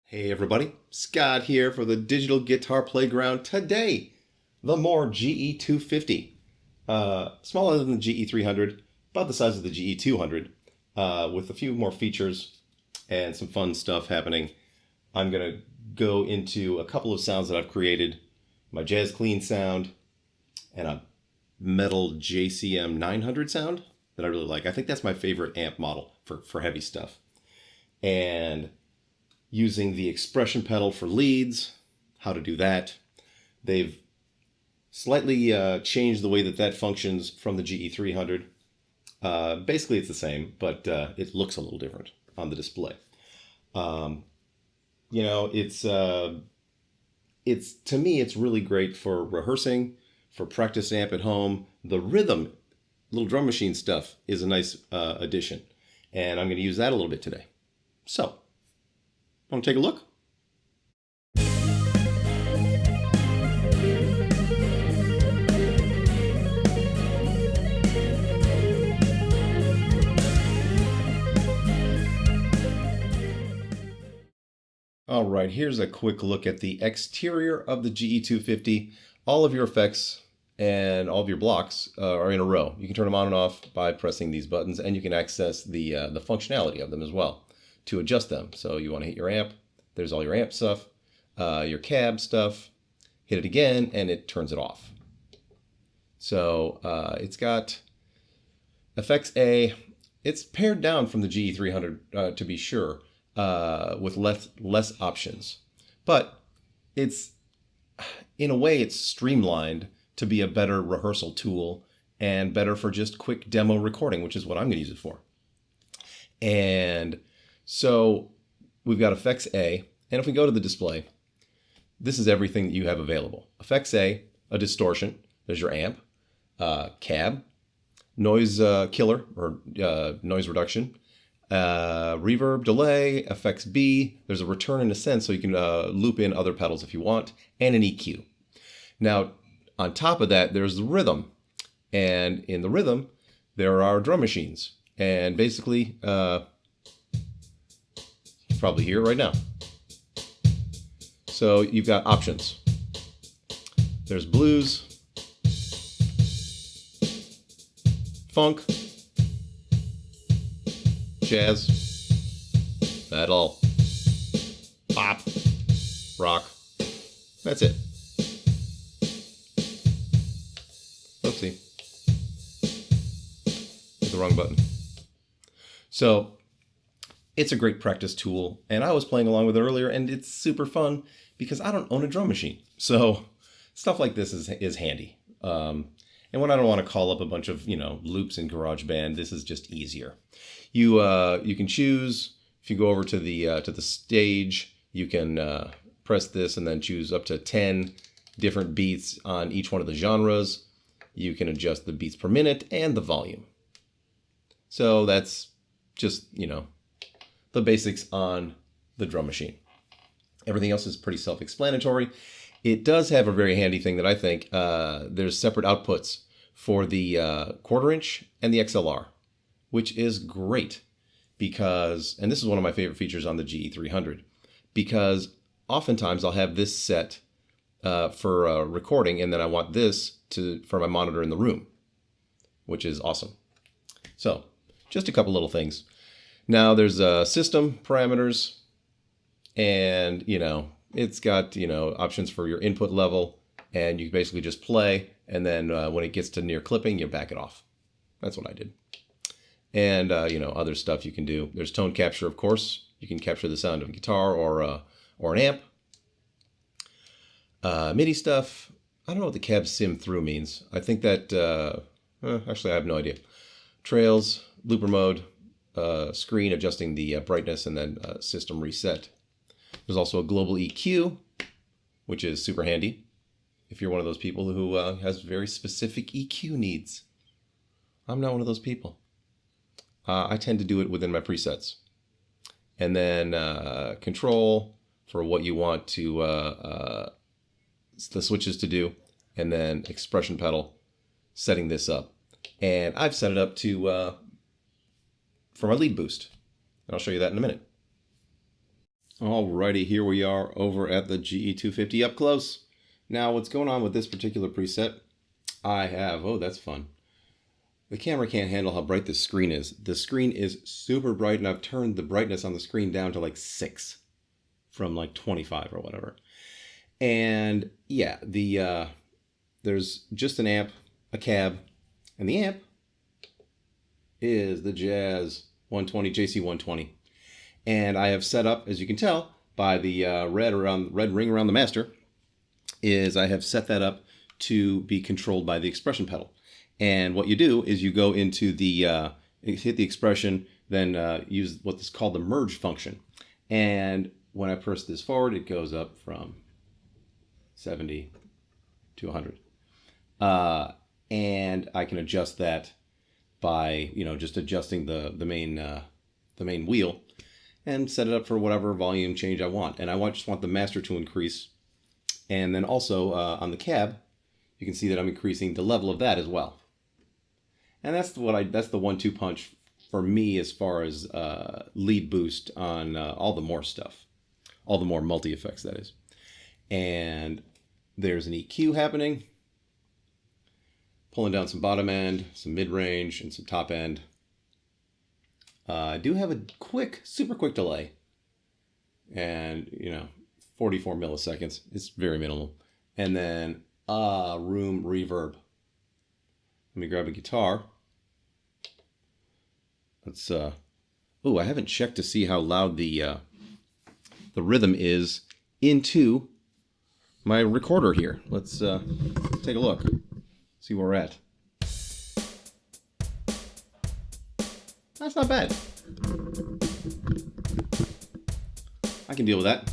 Hey everybody, Scott here for the Digital Guitar Playground. Today, the Mooer GE250. Smaller than the GE300, about the size of the GE200, with a few more features and some fun stuff happening. I'm going to go into a couple of sounds that I've created, my jazz clean sound, and a metal JCM 900 sound that I really like. I think that's my favorite amp model for heavy stuff. And using the expression pedal for leads, how to do that. They've slightly changed the way that functions from the GE300. Basically, it's the same, but it looks a little different on the display. Um, it's to me, it's really great for rehearsing, for practice amp at home. The rhythm, little drum machine stuff, is a nice addition, and I'm going to use that a little bit today. So, want to take a look? All right, here's a quick look at the exterior of the GE250. All of your effects and all of your blocks are in a row. You can turn them on and off by pressing these buttons, and you can access the functionality of them as well to adjust them. So you want to hit your amp, there's all your amp stuff, your cab stuff, hit it again, and it turns it off. So it's got effects A. It's pared down from the GE300 to be sure, with less options, but it's in a way it's streamlined to be a better rehearsal tool and better for just quick demo recording, which is what I'm going to use it for. And so we've got effects A, and if we go to the display, this is everything that you have available. Effects A, a distortion, there's your amp, cab, noise killer or noise reduction, reverb, delay, effects B, there's a return and ascend so you can loop in other pedals if you want, and an EQ. Now, on top of that, there's the rhythm. And in the rhythm, there are drum machines. And basically, you probably hear it right now. So you've got options. There's blues, funk, jazz, metal, pop, rock. That's it. Oopsie. Hit the wrong button. So it's a great practice tool, and I was playing along with it earlier, and it's super fun because I don't own a drum machine. So stuff like this is handy. And when I don't want to call up a bunch of loops in GarageBand, this is just easier. You can choose. If you go over to the stage, you can press this and then choose up to 10 different beats on each one of the genres. You can adjust the beats per minute and the volume. So that's just the basics on the drum machine. Everything else is pretty self-explanatory. It does have a very handy thing that I think. There's separate outputs for the 1/4 inch and the XLR, which is great because, and this is one of my favorite features on the GE300, because oftentimes I'll have this set for recording, and then I want this for my monitor in the room, which is awesome. So just a couple little things. Now there's system parameters, and it's got options for your input level, and you basically just play, and then when it gets to near clipping, you back it off. That's what I did. And other stuff you can do. There's tone capture, of course. You can capture the sound of a guitar or an amp. MIDI stuff. I don't know what the cab sim through means. I think that actually I have no idea. Trails, looper mode, screen adjusting the brightness, and then system reset. There's also a global EQ, which is super handy if you're one of those people who has very specific EQ needs. I'm not one of those people. I tend to do it within my presets. And then control for what you want to the switches to do, and then expression pedal, setting this up. And I've set it up to for my lead boost. And I'll show you that in a minute. Alrighty, here we are over at the GE250 up close. Now, what's going on with this particular preset? I have, oh, that's fun. The camera can't handle how bright this screen is. The screen is super bright, and I've turned the brightness on the screen down to like 6 from like 25 or whatever. And yeah, there's just an amp, a cab, and the amp is the Jazz 120, JC120. And I have set up, as you can tell by the red ring around the master, is I have set that up to be controlled by the expression pedal. And what you do is you go into the, hit the expression, then use what is called the merge function. And when I press this forward, it goes up from 70 to 100. And I can adjust that by, just adjusting the main wheel, and set it up for whatever volume change I want. And I just want the master to increase. And then also on the cab, you can see that I'm increasing the level of that as well. And that's the 1-2 punch for me as far as lead boost on all the Mooer stuff, all the Mooer multi effects, that is. And there's an EQ happening, pulling down some bottom end, some mid range, and some top end. I do have a super quick delay, and 44 milliseconds. It's very minimal. And then room reverb. Let me grab a guitar. Let's oh, I haven't checked to see how loud the rhythm is into my recorder here. Let's take a look. See where we're at. That's not bad. I can deal with that.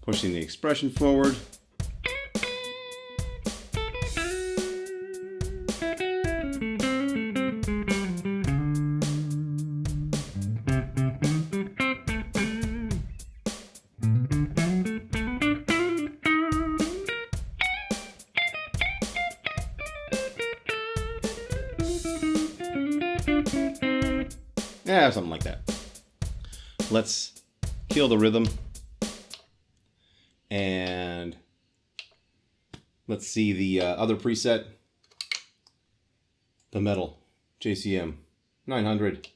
Pushing the expression forward. Yeah, something like that. Let's kill the rhythm. And let's see the other preset, the metal JCM 900.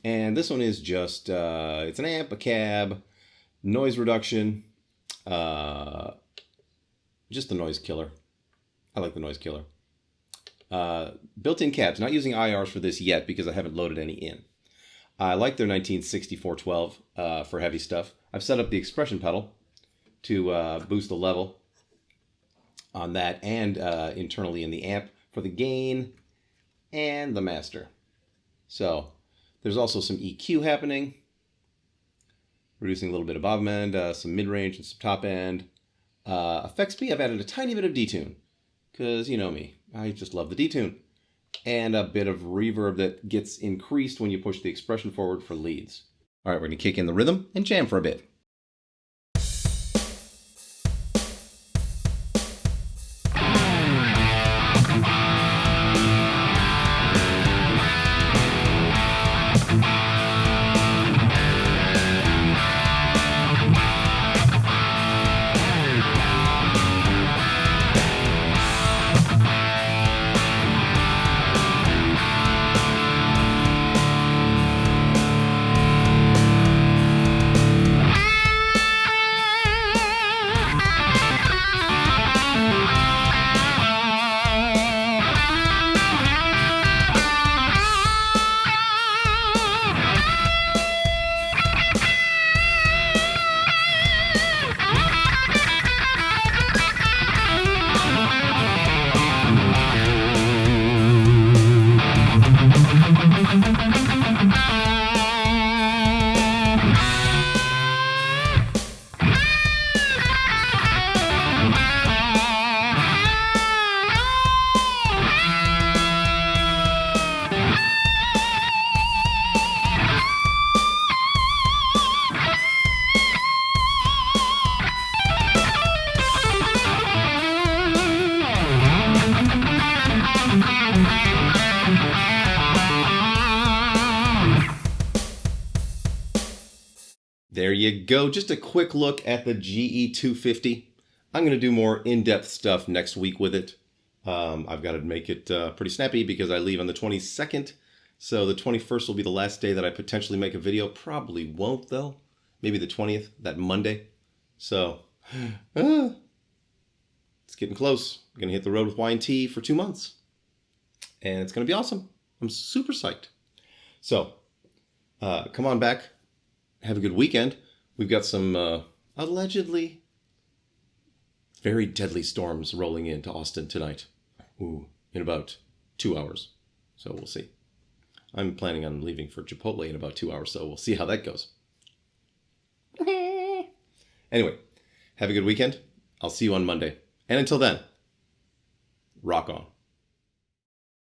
And this one is just, it's an amp, a cab, noise reduction, just the noise killer. I like the noise killer. Built-in cabs, not using IRs for this yet because I haven't loaded any in. I like their 196412 for heavy stuff. I've set up the expression pedal to boost the level on that, and internally in the amp for the gain and the master. So there's also some EQ happening, reducing a little bit of bottom end, some mid-range and some top end. Effects B, I've added a tiny bit of detune, because you know me, I just love the detune. And a bit of reverb that gets increased when you push the expression forward for leads. All right, we're going to kick in the rhythm and jam for a bit. you go. Just a quick look at the GE250. I'm going to do more in-depth stuff next week with it. I've got to make it pretty snappy because I leave on the 22nd. So the 21st will be the last day that I potentially make a video. Probably won't, though. Maybe the 20th, that Monday. So, it's getting close. I'm going to hit the road with Y&T for 2 months. And it's going to be awesome. I'm super psyched. So, come on back. Have a good weekend. We've got some allegedly very deadly storms rolling into Austin tonight. Ooh, in about 2 hours. So we'll see. I'm planning on leaving for Chipotle in about 2 hours, so we'll see how that goes. Anyway, have a good weekend. I'll see you on Monday. And until then, rock on.